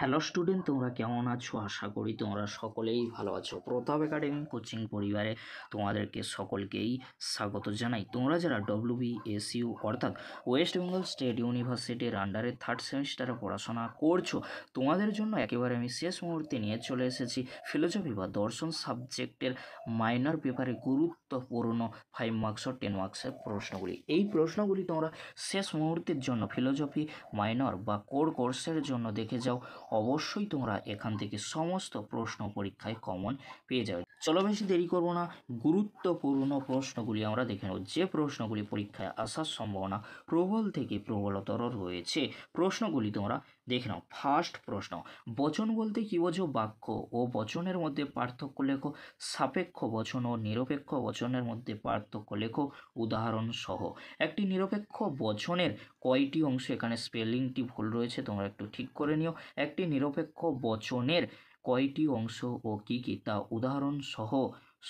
Hello student, তোমরা কেমন আছো? আশা করি তোমরা সকলেই ভালো আছো। প্রতাপ একাডেমি কোচিং পরিবারে তোমাদেরকে সকলকেই স্বাগত জানাই। তোমরা যারা WBSU অর্থাৎ ওয়েস্ট বেঙ্গল স্টেট ইউনিভার্সিটির আন্ডারে থার্ড সেমিস্টারে পড়াশোনা করছো, তোমাদের জন্য একেবারে আমি শেষ মুহূর্তে নিয়ে চলে এসেছি ফিলোসফি বা দর্শন সাবজেক্টের মাইনর পেপারে গুরুত্বপূর্ণ 5 মার্কস ও 10 মার্কসের প্রশ্নগুলি। এই প্রশ্নগুলি তোমরা শেষ মুহূর্তের জন্য ফিলোসফি মাইনর বা কোর কোর্সের জন্য দেখে যাও। অবশ্যই তোমরা এখান থেকে সমস্ত প্রশ্ন পরীক্ষায় কমন পেয়ে যাবে। চলো বেশি দেরি করব না, গুরুত্বপূর্ণ প্রশ্নগুলি আমরা দেখে নেব। যে প্রশ্নগুলি পরীক্ষায় আসার সম্ভাবনা প্রবল থেকে প্রবলতর রয়েছে, প্রশ্নগুলি তোমরা দেখে নাও। ফার্স্ট প্রশ্ন, বচন বলতে কি বোঝো? বাক্য ও বচনের মধ্যে পার্থক্য লেখো। সাপেক্ষ বচন ও নিরপেক্ষ বচনের মধ্যে পার্থক্য লেখো উদাহরণ সহ। একটি নিরপেক্ষ বচনের কয়টি অংশ? এখানে স্পেলিংটি ভুল রয়েছে, তোমরা একটু ঠিক করে নিও। একটি নিরপেক্ষ বচনের কয়টি অংশ ও কী কী তা উদাহরণ সহ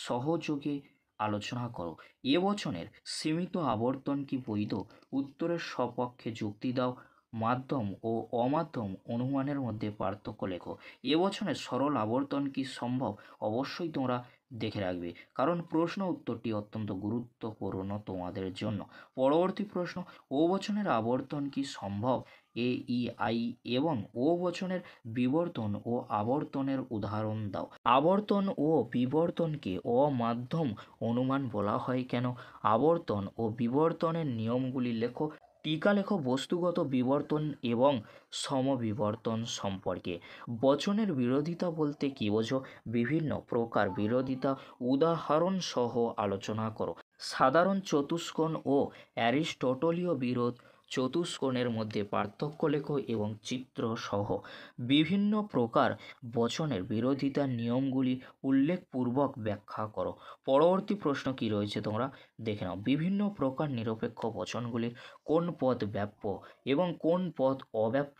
সহযোগে আলোচনা করো। এ বচনের সীমিত আবর্তন কি বৈধ? উত্তরের সপক্ষে যুক্তি দাও। মাধ্যম ও অমাধ্যম অনুমানের মধ্যে পার্থক্য লেখো। এ বচনের সরল আবর্তন কি সম্ভব? অবশ্যই তোমরা দেখে রাখবে, কারণ প্রশ্ন উত্তরটি অত্যন্ত গুরুত্বপূর্ণ তোমাদের জন্য। পরবর্তী প্রশ্ন, ও বচনের আবর্তন কি সম্ভব? AEI এবং ও বচনের বিবর্তন ও আবর্তনের উদাহরণ দাও। আবর্তন ও বিবর্তনকে অমাধ্যম অনুমান বলা হয় কেন? আবর্তন ও বিবর্তনের নিয়মগুলি লেখো। টিকা লেখো বস্তুগত বিবর্তন এবং সমবিবর্তন সম্পর্কে। বচনের বিরোধিতা বলতে কী বোঝো? বিভিন্ন প্রকার বিরোধিতা উদাহরণ সহ আলোচনা করো। সাধারণ চতুষ্কোণ ও অ্যারিস্টটলীয় বিরোধ চতুষ্কোণের মধ্যে পার্থক্য লেখো এবং চিত্র সহ। বিভিন্ন প্রকার বচনের বিরোধিতার নিয়মগুলি উল্লেখপূর্বক ব্যাখ্যা করো। পরবর্তী প্রশ্ন কি রয়েছে তোমরা দেখে নাও। বিভিন্ন প্রকার নিরপেক্ষ বচনগুলির কোন পদ ব্যাপ্য এবং কোন পদ অব্যাপ্য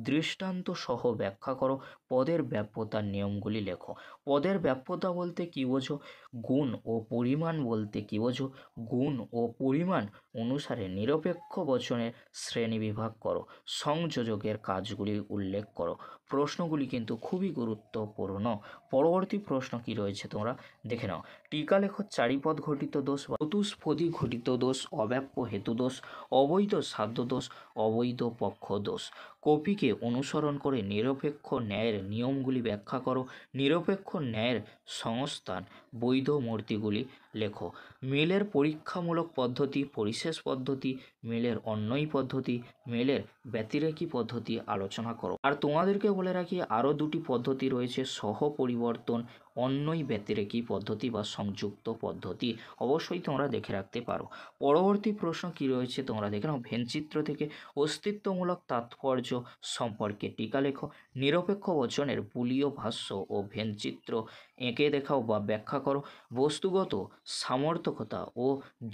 দৃষ্টান্ত সহ ব্যাখ্যা করো। পদের ব্যাপ্যতার নিয়মগুলি লেখো। পদের ব্যাপ্যতা বলতে কী বোঝো? গুণ ও পরিমাণ বলতে কী বোঝো? গুণ ও পরিমাণ অনুসারে নিরপেক্ষ বচনের শ্রেণীবিভাগ করো। সংযোজকের কাজগুলি উল্লেখ করো। প্রশ্নগুলি কিন্তু খুবই গুরুত্বপূর্ণ। পরবর্তী প্রশ্ন কি রয়েছে তোমরা দেখে নাও। টিকা লেখো চারিপদ ঘটিত দোষ বা চতুষ্পদী ঘটিত দোষ, অব্যাপ্য হেতু দোষ, অবৈধ সাধ্য দোষ, অবৈধ পক্ষ দোষ। কপিকে অনুসরণ করে নিরপেক্ষ ন্যায়ের নিয়মগুলি ব্যাখ্যা করো। নিরপেক্ষ ন্যায়ের সংস্থান বৈধ মূর্তিগুলি লেখো। মেলের পরীক্ষামূলক পদ্ধতি, পরিশেষ পদ্ধতি, মেলের অন্যয় পদ্ধতি, মেলের ব্যতিরেকী পদ্ধতি আলোচনা করো। আর তোমাদেরকে বলে রাখি আরও দুটি পদ্ধতি রয়েছে, সহ পরিবর্তন, অন্যয় ব্যতিরেকী পদ্ধতি বা সংযুক্ত পদ্ধতি। অবশ্যই তোমরা দেখে রাখতে পারো। পরবর্তী প্রশ্ন কি রয়েছে তোমরা দেখে নাও। ভেনচিত্র থেকে অস্তিত্বমূলক তাৎপর্য সম্পর্কে টিকা লেখো। নিরপেক্ষ বচনের বুলীয় ভাষ্য ও ভেনচিত্র এঁকে দেখাও বা ব্যাখ্যা করো। বস্তুগত সামর্থকতা ও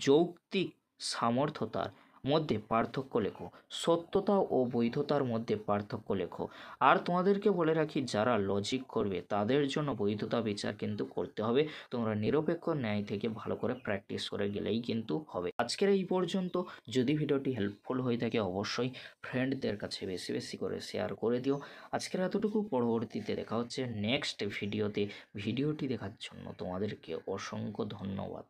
যৌক্তিক সামর্থ্যতার মধ্যে পার্থক্য লেখো। সত্যতা ও বৈধতার মধ্যে পার্থক্য লেখো। আর তোমাদেরকে বলে রাখি যারা লজিক করবে তাদের জন্য বৈধতা বিচার কিন্তু করতে হবে। তোমরা নিরপেক্ষ ন্যায় থেকে ভালো করে প্র্যাকটিস করে গেলেই কিন্তু হবে। আজকের এই পর্যন্ত। যদি ভিডিওটি হেল্পফুল হয়ে থাকে অবশ্যই ফ্রেন্ডদের কাছে বেশি বেশি করে শেয়ার করে দিও। আজকের এতটুকু, পরবর্তীতে দেখা হচ্ছে নেক্সট ভিডিওতে। ভিডিওটি দেখার জন্য তোমাদেরকে অসংখ্য ধন্যবাদ।